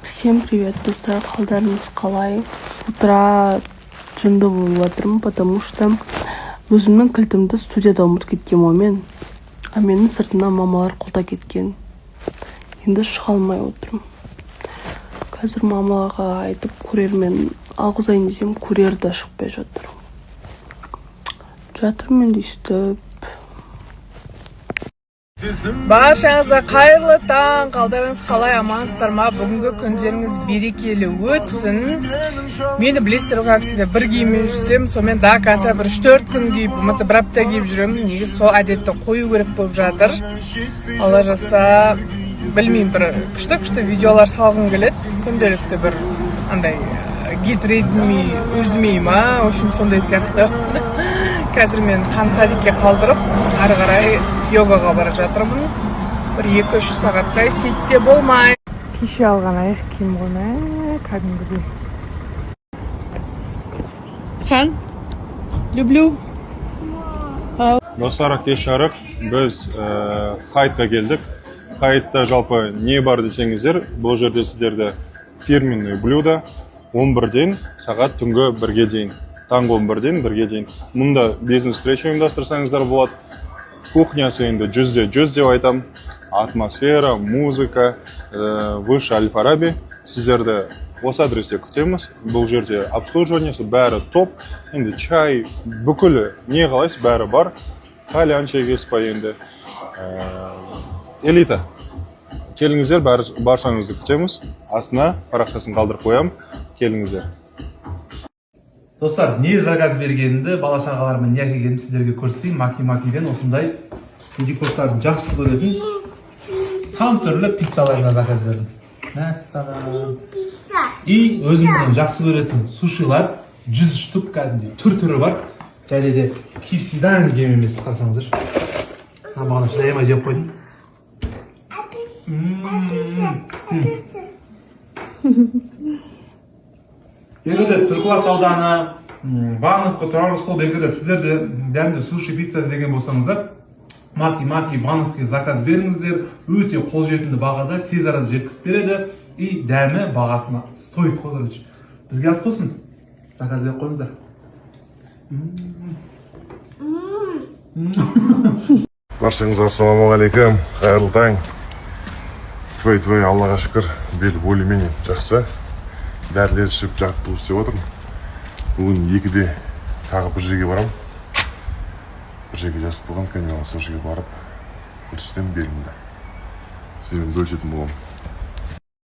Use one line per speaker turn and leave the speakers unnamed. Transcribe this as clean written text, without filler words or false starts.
Всем привет, достар, қалдарыңыз қалай? Утра жынды болып жатырмын, потому что өзімнің кілтімді студияда ұмытып кеткен мен. А менің сыртына мамалар құлта кеткен. Енді шыға алмай отырмын. Қазір мамаларға айтып курьермен алғызайын десем, курьер да шықпай жатыр. Жатырмын дейстіп.
Баршаңызға қайырлы таң, қалдарыңыз қалай, амансыздар ма? Бүгінгі күндеріңіз берекелі өтсін. Мені білесіздер, как сізде бір киіммен жүрсем, сонымен до конца бір 3-4 күн киіп, болмаса бір апта киіп жүремін. Неге сол әдетті қою керек болып жатыр. Алла жаса, білмеймін, бір күшті видеолар салғым келеді. Күнделікті бір андай гид редми үзмей ма, в общем, сондай сияқты. Қазір мен хан садикке қалдырып, ары қарай йогаға бара жатырмын. Бір 2-3 сағаттай сейтте болмай. Кеше алған аяқ киім ғой ма, кәдімгідей. Хан, люблю.
Достар, кеш жарық, біз Хайтқа келдік. Хайтта жалпы не бар десеңіздер, бұл жерде сіздерді фирменный блюдо 11-ден сағат түнгі 1-ге дейін. Таңғы 11-ден 1-ге дейін. Мұнда бизнес-встреча ұйымдастырсаңыздар болады. Кухнясы енді 100-де 100 деп айтам. Атмосфера, музыка, выше Аль-Фараби. Сіздерді осы адресте күтеміз. Бұл жерде обслуживаниесі бәрі топ. Енді чай, бүкілі не қалайсы бәрі бар. Кальян шегесі па енді. Элита. Келіңіздер, баршаңызды күтеміз. Астына парақшасын қалдырып қоям. Келіңіздер.
Достар, не заказ бергенімді бала-шағалармен не әкелгенімді сіздерге көрсетейін. Маки-макиден осындай перекустардың жақсы көретін сан түрлі пиццаларына заказ бердім. Мәссаған. И өзімнен жақсы көретін сушилар 100 штук кәдімгідей түр-түрі бар. Және де KFC-дан кем емес, қарасаңыздар. Маған шыдаймай жеп қойдым. Белгілі Түркілас ауданы, Бановка, Тұрар Рысқұл, белгілі сіздерде дәмді суши пицца іздеген болсаңыздар, Маки, Бановка заказ беріңіздер, өте қолжетімді бағада, тез арада жеткізіп береді, и дәмі бағасына стоит қойдырыш. Бізге ас қосын, заказ беріп қойыңыздар.
Баршаңызға ассалаумағалейкум, қайырлы таң. Твой, Аллаға шүкір, бел более-менее жақсы. Дәрілер ішіп жаттығу істеп отырмын. Бүгін 2-де тағы бір жерге барам. Бір жерге жазып болған, кәне сол жерге барып көрсетем белімді. Сіздермен бөлісетін боламын.